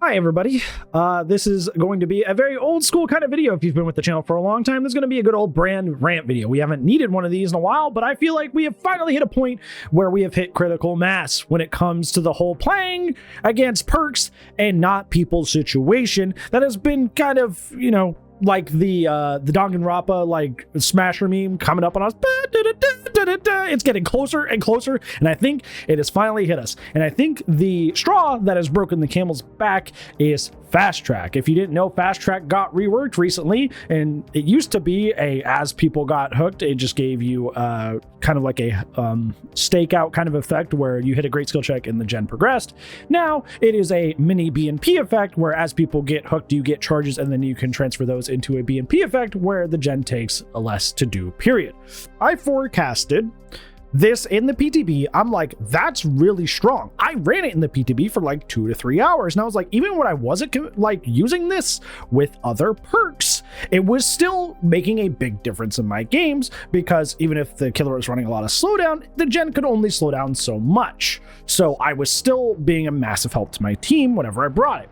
Hi everybody, this is going to be a very old school kind of video. If you've been with the channel for a long time, this is going to be a good old brand rant video. We haven't needed one of these in a while, but I feel like we have finally hit a point where we have hit critical mass when it comes to the whole playing against perks and not people situation that has been kind of, you know, like the Danganronpa like smasher meme coming up on us. It's getting closer and closer, and I think it has finally hit us. And I think the straw that has broken the camel's back is Fast Track. If you didn't know, Fast Track got reworked recently, and it used to be as people got hooked, it just gave you kind of like a stakeout kind of effect where you hit a great skill check and the gen progressed. Now it is a mini BNP effect where as people get hooked, you get charges, and then you can transfer those into a BNP effect where the gen takes less to do, period. I forecasted this in the PTB. I'm like, that's really strong. I ran it in the PTB for like 2 to 3 hours, and I was like, even when I wasn't like using this with other perks, it was still making a big difference in my games, because even if the killer was running a lot of slowdown, the gen could only slow down so much. So I was still being a massive help to my team whenever I brought it.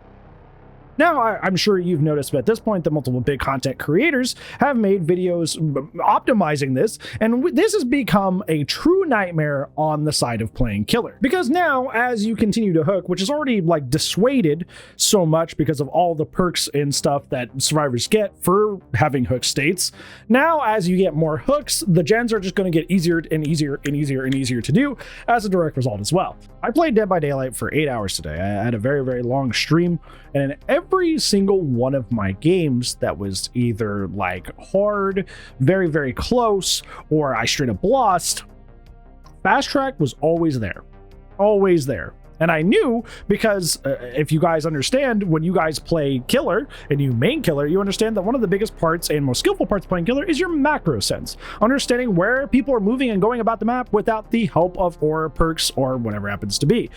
Now, I'm sure you've noticed at this point that multiple big content creators have made videos optimizing this, and this has become a true nightmare on the side of playing killer. Because now, as you continue to hook, which is already like dissuaded so much because of all the perks and stuff that survivors get for having hook states, now as you get more hooks, the gens are just going to get easier and easier and easier and easier to do as a direct result as well. I played Dead by Daylight for 8 hours today. I had a very, very long stream, and in every single one of my games that was either like hard, very, very close, or I straight up lost, Fast Track was always there. Always there. And I knew because if you guys understand, when you guys play killer and you main killer, you understand that one of the biggest parts and most skillful parts of playing killer is your macro sense. Understanding where people are moving and going about the map without the help of aura perks or whatever happens to be.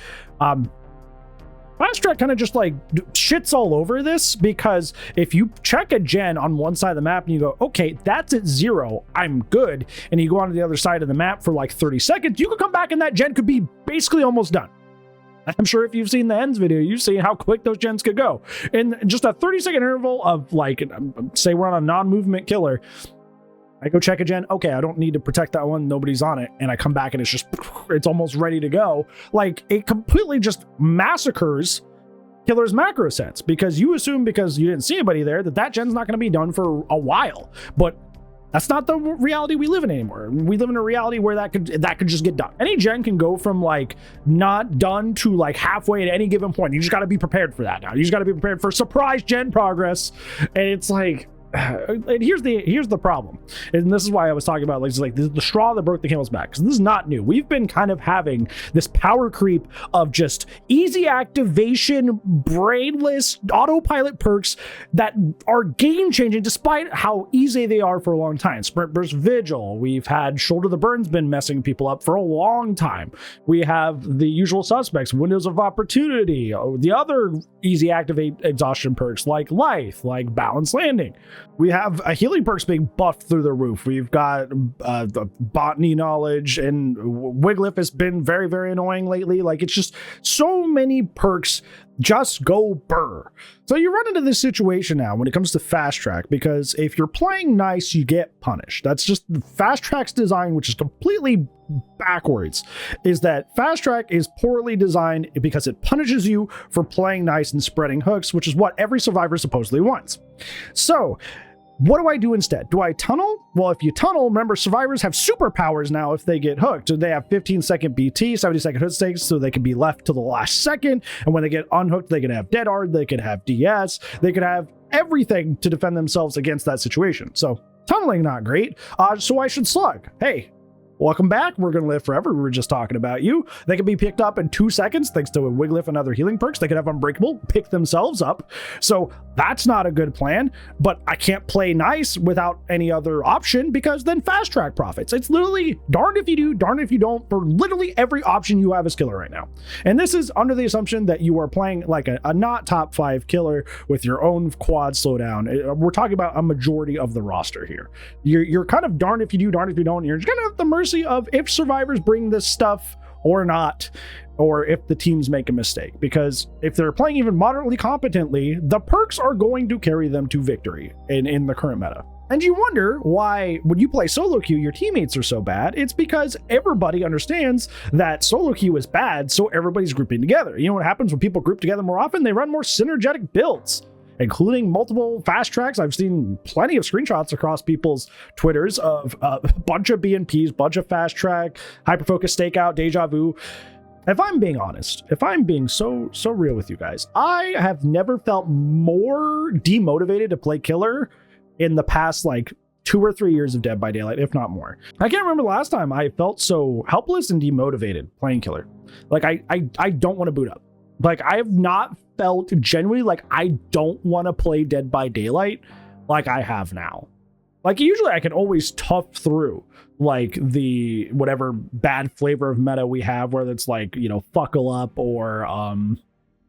Fast Track kind of just like shits all over this, because if you check a gen on one side of the map and you go, okay, that's at 0, I'm good, and you go on to the other side of the map for like 30 seconds, you could come back and that gen could be basically almost done. I'm sure if you've seen the ends video, you've seen how quick those gens could go. In just a 30-second interval of like, say we're on a non-movement killer, I go check a gen, okay, I don't need to protect that one, nobody's on it, and I come back and it's just, it's almost ready to go. Like, it completely just massacres killer's macro sense, because you assume because you didn't see anybody there that gen's not going to be done for a while. But that's not the reality we live in anymore. We live in a reality where that could just get done. Any gen can go from like not done to like halfway at any given point. You just got to be prepared for that now. You just got to be prepared for surprise gen progress. And it's like, and here's the problem, and this is why I was talking about like the straw that broke the camel's back, because this is not new. We've been kind of having this power creep of just easy activation, brainless autopilot perks that are game changing despite how easy they are for a long time. Sprint Burst Vigil, we've had Shoulder the Burn's been messing people up for a long time. We have the usual suspects, Windows of Opportunity, the other easy activate exhaustion perks like Life, like Balance Landing. We have healing perks being buffed through the roof. We've got the botany knowledge, and Wiglif has been very, very annoying lately. Like, it's just so many perks just go burr. So you run into this situation now when it comes to Fast Track, because if you're playing nice, you get punished. That's just Fast Track's design, which is completely backwards, is that Fast Track is poorly designed because it punishes you for playing nice and spreading hooks, which is what every survivor supposedly wants. So what do I do instead? Do I tunnel? Well, if you tunnel, remember, survivors have superpowers now if they get hooked. So they have 15-second BT, 70-second hook stakes, so they can be left to the last second. And when they get unhooked, they can have Dead Hard, they can have DS, they could have everything to defend themselves against that situation. So tunneling, not great. So I should slug. Hey, welcome back. We're going to live forever. We were just talking about you. They can be picked up in 2 seconds thanks to Wiglif and other healing perks. They could have Unbreakable, pick themselves up. So that's not a good plan, but I can't play nice without any other option, because then Fast Track profits. It's literally darned if you do, darned if you don't, for literally every option you have as killer right now. And this is under the assumption that you are playing like a not top 5 killer with your own quad slowdown. We're talking about a majority of the roster here. You're kind of darned if you do, darned if you don't. You're just kind of at the mercy of if survivors bring this stuff or not. or if the teams make a mistake, because if they're playing even moderately competently, the perks are going to carry them to victory in the current meta. And you wonder why, when you play solo queue, your teammates are so bad. It's because everybody understands that solo queue is bad, so everybody's grouping together. You know what happens when people group together more often? They run more synergetic builds, including multiple fast tracks. I've seen plenty of screenshots across people's Twitters of a bunch of BNPs, bunch of fast track, hyperfocus, stakeout, deja vu. If I'm being honest, if I'm being so real with you guys, I have never felt more demotivated to play killer in the past like 2 or 3 years of Dead by Daylight, if not more. I can't remember the last time I felt so helpless and demotivated playing killer. Like I don't want to boot up. Like I have not felt genuinely like I don't want to play Dead by Daylight like I have now. Like usually I can always tough through like the whatever bad flavor of meta we have, whether it's like, you know, fuckle up or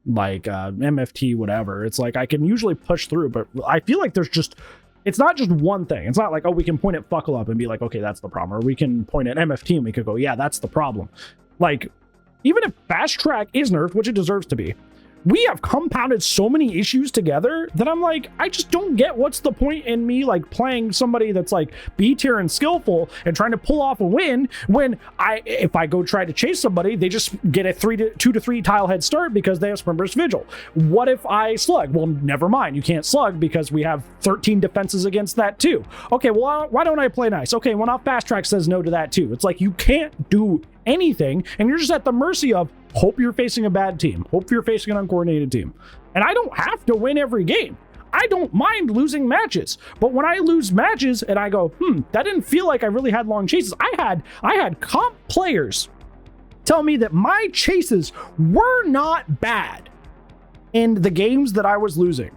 MFT, whatever. It's like I can usually push through, but I feel like it's not just one thing. It's not like, oh, we can point at fuckle up and be like, okay, that's the problem. Or we can point at MFT and we could go, yeah, that's the problem. Like, even if fast track is nerfed, which it deserves to be, we have compounded so many issues together that I'm like, I just don't get what's the point in me like playing somebody that's like B tier and skillful and trying to pull off a win when if I go try to chase somebody, they just get a 2 to 3 tile head start because they have Sprint Burst Vigil. What if I slug? Well, never mind. You can't slug because we have 13 defenses against that too. Okay, well, why don't I play nice? Okay, well, now fast track says no to that too. It's like you can't do anything and you're just at the mercy of hope you're facing a bad team, hope you're facing an uncoordinated team. And I don't have to win every game. I don't mind losing matches, but when I lose matches and I go, that didn't feel like I really had long chases. I had comp players tell me that my chases were not bad in the games that I was losing.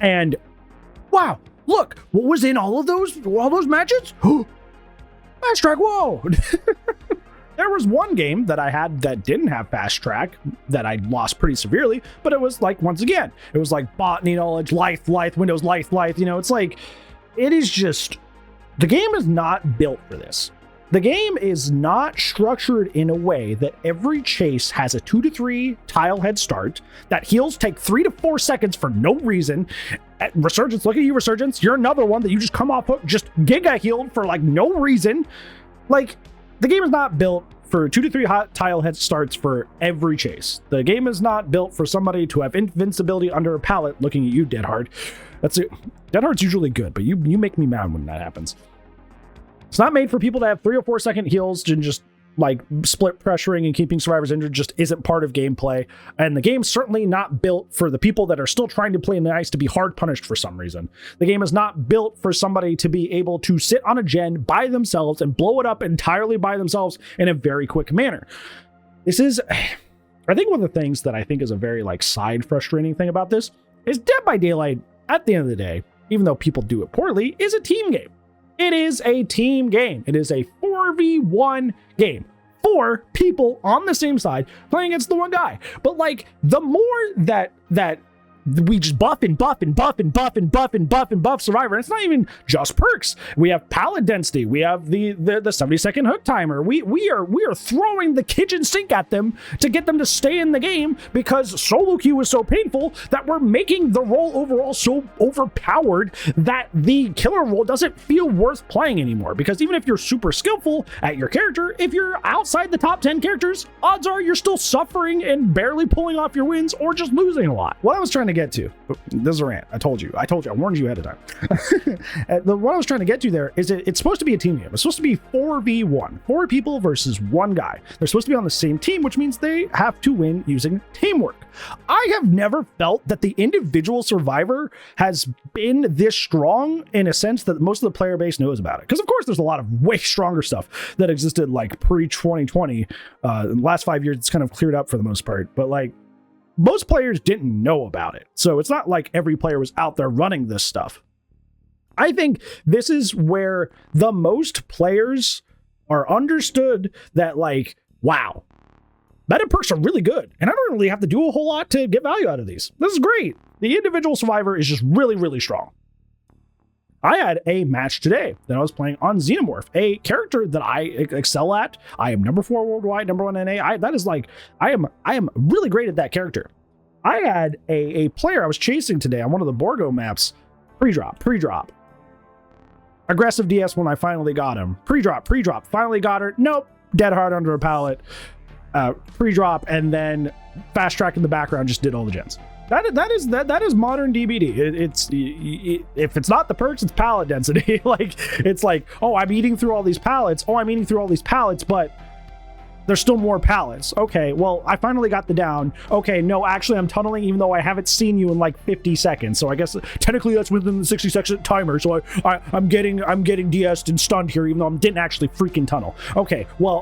And wow, look, what was in all those matches? Fast track, whoa. There was one game that I had that didn't have fast track that I lost pretty severely, but it was like, once again, it was like botany knowledge, life, Windows, life, you know, it's like, it is just, the game is not built for this. The game is not structured in a way that every chase has a 2 to 3 tile head start, that heals take 3 to 4 seconds for no reason. At Resurgence, look at you, Resurgence. You're another one that you just come off hook, just giga healed for like no reason. Like, the game is not built for 2 to 3 hot tile head starts for every chase. The game is not built for somebody to have invincibility under a pallet. Looking at you, Deadhard. That's it. Deadhard's usually good, but you make me mad when that happens. It's not made for people to have 3 or 4 second heals and just like split pressuring and keeping survivors injured just isn't part of gameplay. And the game's certainly not built for the people that are still trying to play nice to be hard punished for some reason. The game is not built for somebody to be able to sit on a gen by themselves and blow it up entirely by themselves in a very quick manner. This is, I think one of the things that I think is a very like side frustrating thing about this is Dead by Daylight, at the end of the day, even though people do it poorly, is a team game. It is a team game. It is a 4v1 game. 4 people on the same side playing against the one guy. But like, the more that we just buff Survivor, and it's not even just perks. We have pallet density. We have the 70-second hook timer. We are throwing the kitchen sink at them to get them to stay in the game because solo queue is so painful that we're making the role overall so overpowered that the killer role doesn't feel worth playing anymore. Because even if you're super skillful at your character, if you're outside the top 10 characters, odds are you're still suffering and barely pulling off your wins or just losing a lot. What I was trying to get to, this is a rant. I told you, I warned you ahead of time. What I was trying to get to there is it's supposed to be a team game. It's supposed to be 4v1, 4 people versus one guy. They're supposed to be on the same team, which means they have to win using teamwork. I have never felt that the individual survivor has been this strong in a sense that most of the player base knows about it. Because of course there's a lot of way stronger stuff that existed like pre-2020. In the last 5 years, it's kind of cleared up for the most part. But like, most players didn't know about it. So it's not like every player was out there running this stuff. I think this is where the most players are understood that like, wow, meta perks are really good. And I don't really have to do a whole lot to get value out of these. This is great. The individual survivor is just really, really strong. I had a match today that I was playing on Xenomorph, a character that I excel at. I am number 4 worldwide, number 1 NA. I am really great at that character. I had a player I was chasing today on one of the Borgo maps. Pre-drop. Aggressive DS when I finally got him. Pre-drop. Finally got her. Nope. Dead hard under a pallet. Pre-drop, and then fast track in the background just did all the gens. That is modern DBD. If it's not the perks, it's pallet density. It's like, oh, I'm eating through all these pallets. But there's still more pallets. Okay, well, I finally got the down. Okay, no, actually, I'm tunneling even though I haven't seen you in like 50 seconds. So I guess technically that's within the 60-second timer. So I'm getting DS'd and stunned here, even though I didn't actually freaking tunnel. Okay, well,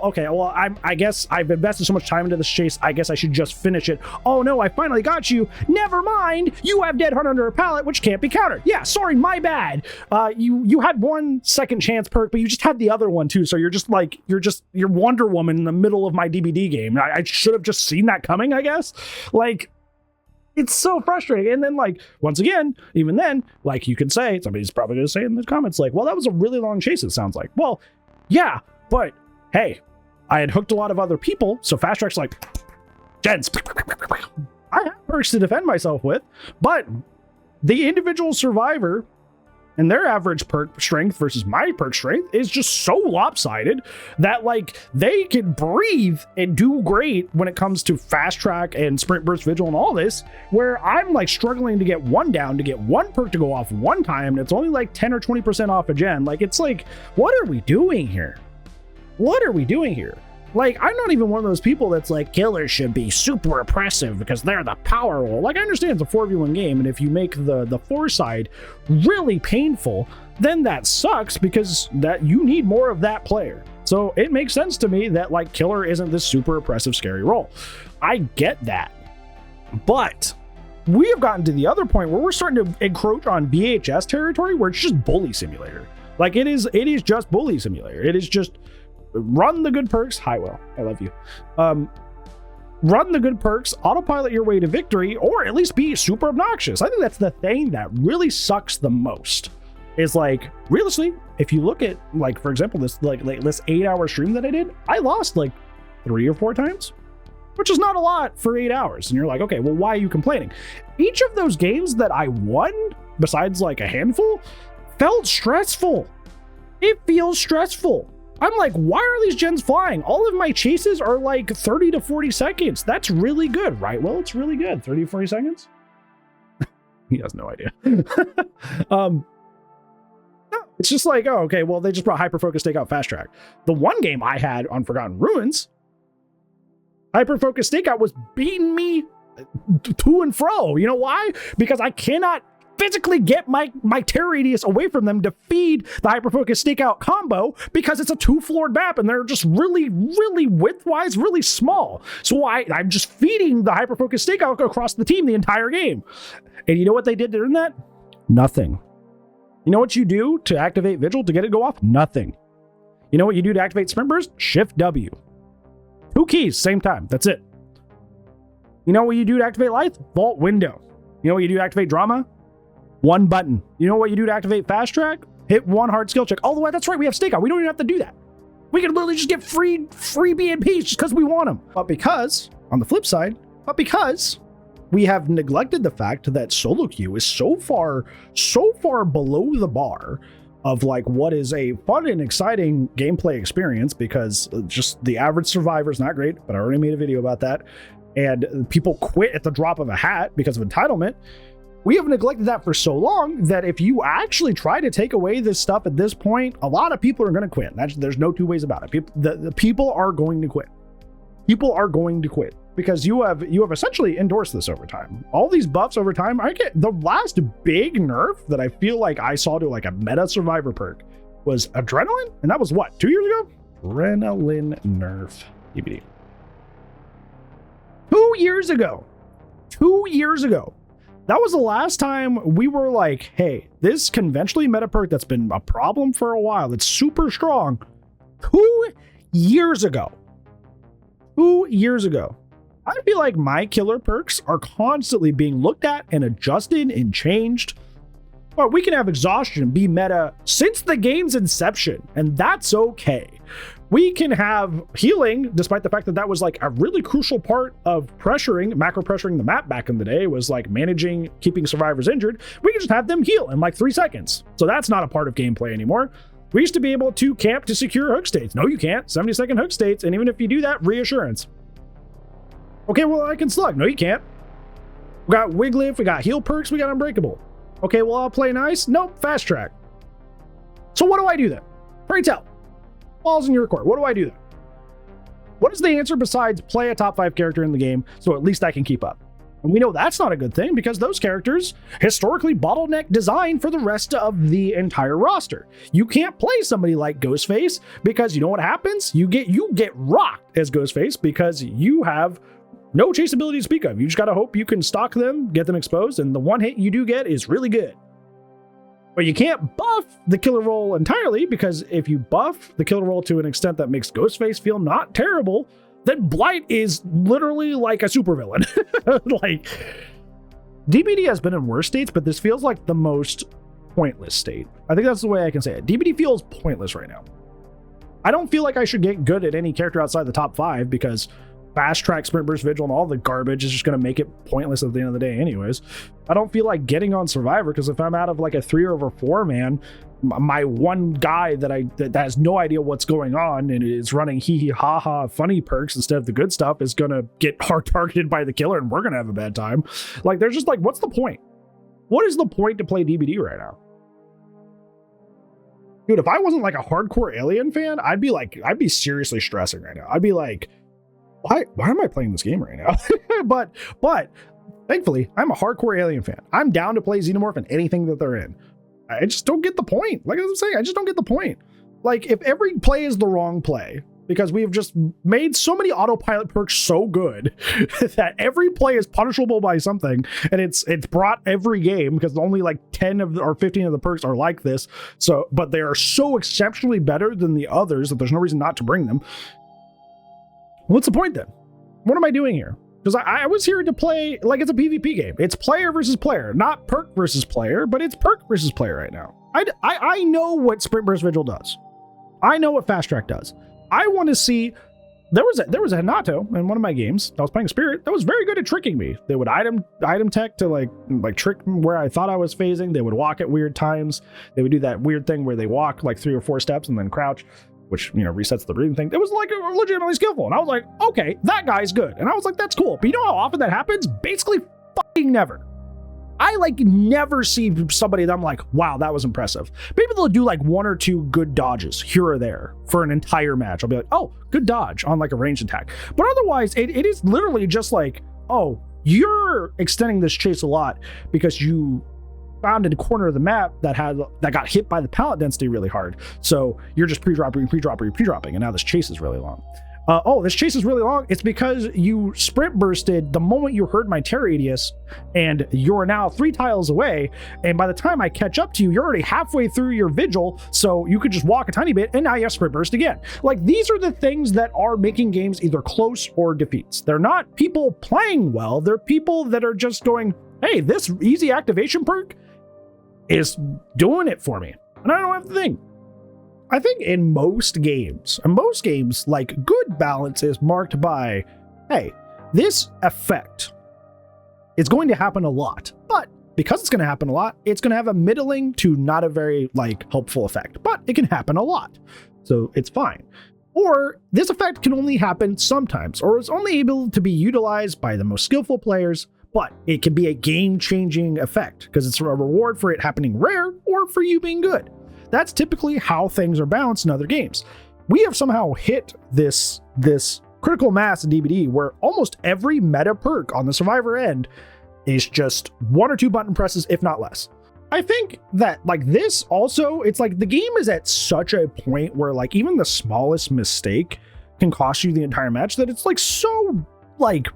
I guess I've invested so much time into this chase. I guess I should just finish it. Oh no, I finally got you. Never mind. You have dead hard under a pallet, which can't be countered. Yeah, sorry, my bad. You had 1 second chance perk, but you just had the other one too. So you're Wonder Woman in the middle of my DBD game. I should have just seen that coming, I guess. Like, it's so frustrating. And then, like, once again, even then, like, you could say, somebody's probably going to say in the comments, like, well, that was a really long chase, it sounds like. Well, yeah, but hey, I had hooked a lot of other people, so fast track's like, gens. I have perks to defend myself with, but the individual survivor and their average perk strength versus my perk strength is just so lopsided that, like, they can breathe and do great when it comes to fast track and sprint burst vigil and all this, where I'm like struggling to get one down, to get 1 perk to go off 1 time, and it's only like 10 or 20% off a gen. Like, it's like, what are we doing here? Like, I'm not even one of those people that's like, killers should be super oppressive because they're the power role. Like, I understand it's a 4v1 game, and if you make the 4 side really painful, then that sucks because that you need more of that player. So it makes sense to me that, like, killer isn't this super oppressive, scary role. I get that. But we have gotten to the other point where we're starting to encroach on BHS territory where it's just bully simulator. Like, it is just bully simulator. It is just run the good perks. Hi, Will. I love you. Run the good perks, autopilot your way to victory, or at least be super obnoxious. I think that's the thing that really sucks the most. Is like, realistically, if you look at, like, for example, this like this 8-hour stream that I did, I lost like 3 or 4 times, which is not a lot for 8 hours. And you're like, okay, well, why are you complaining? Each of those games that I won, besides like a handful, felt stressful. It feels stressful. I'm like, why are these gens flying? All of my chases are like 30 to 40 seconds. That's really good, right? Well, it's really good. 30 to 40 seconds? He has no idea. It's just like, oh, okay, well, they just brought hyper-focus stakeout fast track. The one game I had on Forgotten Ruins, hyper-focus stakeout was beating me to and fro. You know why? Because I cannot physically get my tear radius away from them to feed the hyperfocus stakeout combo because it's a 2-floored map and they're just really widthwise really small. So I'm just feeding the hyperfocus stakeout across the team the entire game. And you know what they did during that? Nothing. You know what you do to activate Vigil to get it go off? Nothing. You know what you do to activate Sprint Burst? Shift W. 2 keys, same time. That's it. You know what you do to activate Lithe? Vault Window. You know what you do to activate Drama? 1 button. You know what you do to activate fast track? Hit 1 hard skill check. Oh, that's right. We have stakeout. We don't even have to do that. We can literally just get free BNPs just because we want them. But because, on the flip side, we have neglected the fact that solo queue is so far below the bar of like what is a fun and exciting gameplay experience, because just the average survivor is not great, but I already made a video about that. And people quit at the drop of a hat because of entitlement. We have neglected that for so long that if you actually try to take away this stuff at this point, a lot of people are going to quit. There's no 2 ways about it. The people are going to quit. People are going to quit because you have essentially endorsed this over time. All these buffs over time. The last big nerf that I feel like I saw to like a meta survivor perk was Adrenaline, and that was what, 2 years ago? Adrenaline nerf DBD. 2 years ago. 2 years ago. That was the last time we were like, hey, this conventionally meta perk that's been a problem for a while, it's super strong. 2 years ago. 2 years ago. I feel like my killer perks are constantly being looked at and adjusted and changed But we can have exhaustion be meta since the game's inception, and that's okay. We can have healing, despite the fact that that was like a really crucial part of macro pressuring the map back in the day, was like managing, keeping survivors injured. We can just have them heal in like 3 seconds. So that's not a part of gameplay anymore. We used to be able to camp to secure hook states. No, you can't. 70-second hook states, and even if you do that, reassurance. Okay, well, I can slug. No, you can't. We got Wigliff, we got heal perks, we got unbreakable. Okay, well, I'll play nice. Nope, fast track. So what do I do then? Pray tell. Balls in your court. What do I do then? What is the answer besides play a top 5 character in the game so at least I can keep up? And we know that's not a good thing because those characters historically bottleneck design for the rest of the entire roster. You can't play somebody like Ghostface because you know what happens? You get rocked as Ghostface because you have no chase ability to speak of. You just gotta hope you can stalk them, get them exposed, and the one hit you do get is really good. But you can't buff the killer roll entirely, because if you buff the killer roll to an extent that makes Ghostface feel not terrible, then Blight is literally like a supervillain. Like, DBD has been in worse states, but this feels like the most pointless state. I think that's the way I can say it. DBD feels pointless right now. I don't feel like I should get good at any character outside the top 5 because fast track, sprint burst, vigil, and all the garbage is just going to make it pointless at the end of the day anyways. I don't feel like getting on survivor because if I'm out of like a 3/4 man, my one guy that has no idea what's going on and is running hee hee ha ha funny perks instead of the good stuff is going to get hard targeted by the killer and we're going to have a bad time. Like, there's just like, what's the point? What is the point to play DBD right now? Dude, if I wasn't like a hardcore Alien fan, I'd be seriously stressing right now. I'd be like, why am I playing this game right now? but thankfully, I'm a hardcore Alien fan. I'm down to play Xenomorph in anything that they're in. I just don't get the point. Like I'm saying, I just don't get the point. Like, if every play is the wrong play, because we've just made so many autopilot perks so good that every play is punishable by something, and it's brought every game because only like 10 or 15 of the perks are like this. So, but they are so exceptionally better than the others that there's no reason not to bring them. What's the point then? What am I doing here? Because I was here to play like it's a PvP game. It's player versus player, not perk versus player, but it's perk versus player right now. I know what Sprint Burst Vigil does. I know what Fast Track does. I want to see. There was a Hanato in one of my games. I was playing Spirit that was very good at tricking me. They would item tech to like trick where I thought I was phasing. They would walk at weird times. They would do that weird thing where they walk like 3 or 4 steps and then crouch, which, you know, resets the breathing thing. It was like legitimately skillful. And I was like, okay, that guy's good. And I was like, that's cool. But you know how often that happens? Basically fucking never. I like never see somebody that I'm like, wow, that was impressive. Maybe they'll do like 1 or 2 good dodges here or there for an entire match. I'll be like, oh, good dodge on like a ranged attack. But otherwise, it is literally just like, oh, you're extending this chase a lot because you found a corner of the map that got hit by the pallet density really hard. So you're just pre-dropping, and now this chase is really long. This chase is really long. It's because you sprint bursted the moment you heard my terror radius, and you're now 3 tiles away. And by the time I catch up to you, you're already halfway through your vigil. So you could just walk a tiny bit, and now you have sprint burst again. Like, these are the things that are making games either close or defeats. They're not people playing well. They're people that are just going, hey, this easy activation perk is doing it for me, and I don't have to think. I think in most games, like, good balance is marked by, hey, this effect is going to happen a lot, but because it's going to happen a lot, it's going to have a middling to not a very like helpful effect, but it can happen a lot, so it's fine. Or this effect can only happen sometimes, or is only able to be utilized by the most skillful players, but it can be a game-changing effect because it's a reward for it happening rare or for you being good. That's typically how things are balanced in other games. We have somehow hit this critical mass in DBD where almost every meta perk on the survivor end is just 1 or 2 button presses, if not less. I think that like this also, it's like the game is at such a point where like even the smallest mistake can cost you the entire match that it's like so like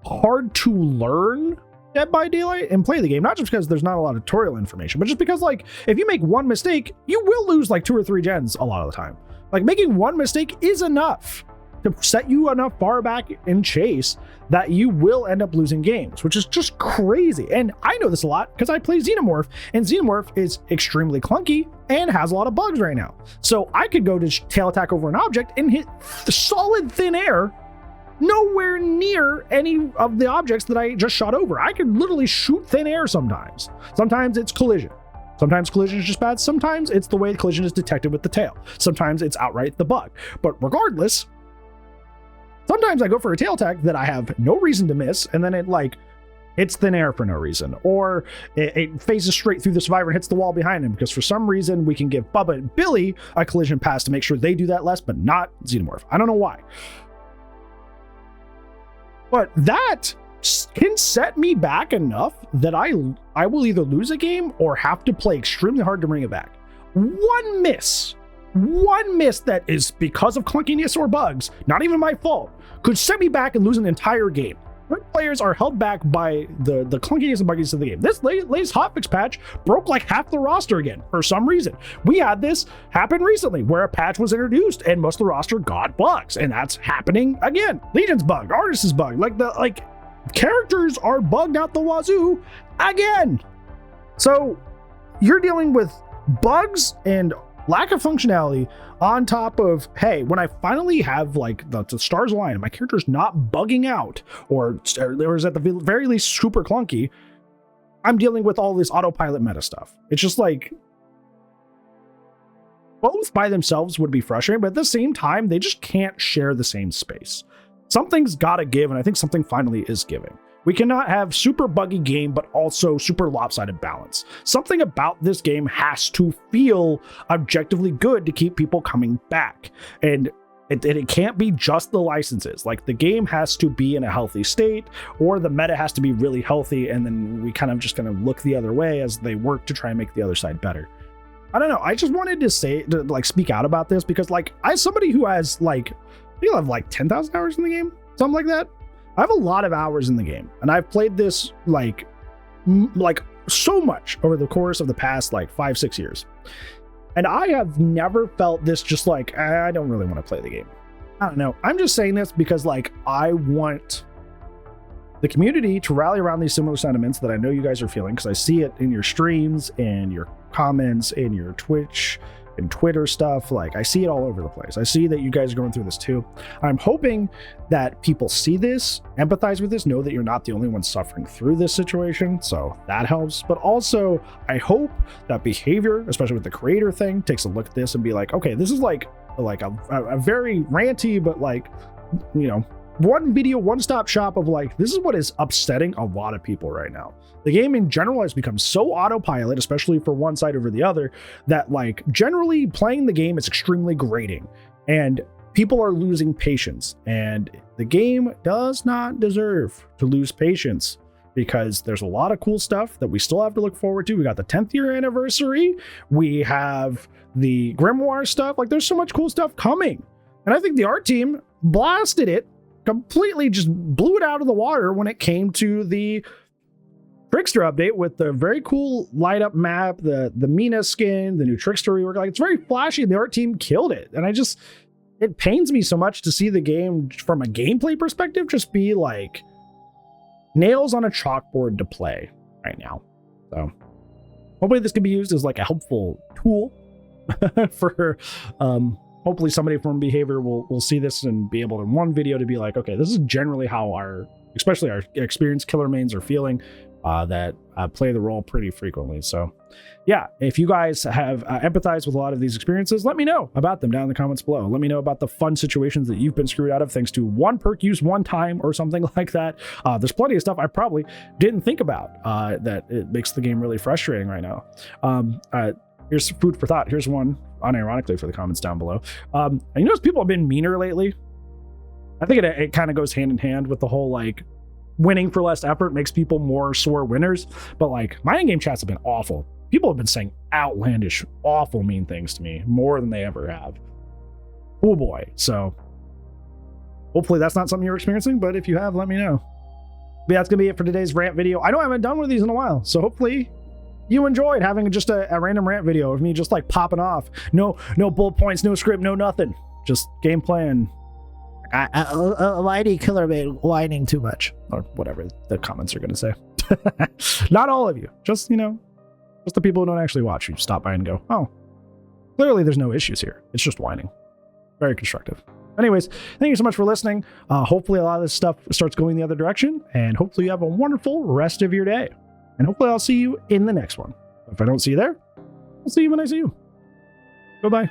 hard to learn Dead by Daylight and play the game, not just because there's not a lot of tutorial information, but just because like if you make one mistake, you will lose like 2 or 3 gens a lot of the time. Like making one mistake is enough to set you enough far back in chase that you will end up losing games, which is just crazy. And I know this a lot because I play Xenomorph, and Xenomorph is extremely clunky and has a lot of bugs right now. So I could go to tail attack over an object and hit solid thin air nowhere near any of the objects that I just shot over. I could literally shoot thin air sometimes. Sometimes it's collision. Sometimes collision is just bad. Sometimes it's the way the collision is detected with the tail. Sometimes it's outright the bug. But regardless, sometimes I go for a tail attack that I have no reason to miss, and then it like hits thin air for no reason. Or it phases straight through the survivor and hits the wall behind him, because for some reason we can give Bubba and Billy a collision pass to make sure they do that less, but not Xenomorph. I don't know why. But that can set me back enough that I will either lose a game or have to play extremely hard to bring it back. One miss that is because of clunkiness or bugs, not even my fault, could set me back and lose an entire game. Good players are held back by the clunkiness and bugginess of the game. This latest hotfix patch broke like half the roster again for some reason. We had this happen recently where a patch was introduced and most of the roster got bugs, and that's happening again. Legion's bugged, Artist is bugged, like characters are bugged out the wazoo again. So you're dealing with bugs and lack of functionality on top of, hey, when I finally have like the stars align and my character's not bugging out or is at the very least super clunky, I'm dealing with all this autopilot meta stuff. It's just like, both by themselves would be frustrating, but at the same time, they just can't share the same space. Something's gotta give, and I think something finally is giving. We cannot have super buggy game, but also super lopsided balance. Something about this game has to feel objectively good to keep people coming back. And it can't be just the licenses. Like, the game has to be in a healthy state, or the meta has to be really healthy, and then we kind of just look the other way as they work to try and make the other side better. I don't know. I just wanted to speak out about this because, like, as somebody who has, like, you'll have like 10,000 hours in the game, something like that. I have a lot of hours in the game, and I've played this like so much over the course of the past like 5-6 years. And I have never felt this just like, I don't really want to play the game. I don't know. I'm just saying this because like I want the community to rally around these similar sentiments that I know you guys are feeling, because I see it in your streams and your comments and your Twitch and Twitter stuff. Like, I see it all over the place. I see that you guys are going through this too. I'm hoping that people see this, empathize with this, know that you're not the only one suffering through this situation, so that helps. But also, I hope that behavior, especially with the creator thing, takes a look at this and be like, okay, this is like a very ranty, but like, you know, one video, one-stop shop of like, this is what is upsetting a lot of people right now. The game in general has become so autopilot, especially for one side over the other, that like generally playing the game is extremely grating and people are losing patience, and the game does not deserve to lose patience, because there's a lot of cool stuff that we still have to look forward to. We got the 10th year anniversary. We have the Grimoire stuff. Like, there's so much cool stuff coming. And I think the art team blasted it, completely just blew it out of the water when it came to the Trickster update with the very cool light up map, the Mina skin, the new Trickster rework. Like, it's very flashy. The art team killed it. And it pains me so much to see the game from a gameplay perspective just be like nails on a chalkboard to play right now. So hopefully this can be used as like a helpful tool for hopefully somebody from behavior will see this and be able to, in one video, to be like, okay, this is generally how especially our experienced killer mains are feeling, that play the role pretty frequently. So yeah, if you guys have empathized with a lot of these experiences, let me know about them down in the comments below. Let me know about the fun situations that you've been screwed out of thanks to one perk used one time or something like that. There's plenty of stuff I probably didn't think about that it makes the game really frustrating right now. Here's food for thought. Here's one, unironically, for the comments down below. And you notice people have been meaner lately. I think it kind of goes hand in hand with the whole like winning for less effort makes people more sore winners. But like, my in-game chats have been awful. People have been saying outlandish, awful, mean things to me more than they ever have. Oh boy. So hopefully that's not something you're experiencing, but if you have, let me know. But that's gonna be it for today's rant video. I know I haven't done one of these in a while, so hopefully you enjoyed having just a random rant video of me just like popping off. No bullet points, no script, no nothing. Just gameplay and Why do you killer me whining too much? Or whatever the comments are going to say. Not all of you. Just, just the people who don't actually watch. You stop by and go, oh, clearly there's no issues here. It's just whining. Very constructive. Anyways, thank you so much for listening. Hopefully a lot of this stuff starts going the other direction, and hopefully you have a wonderful rest of your day. And hopefully I'll see you in the next one. If I don't see you there, I'll see you when I see you. Bye-bye.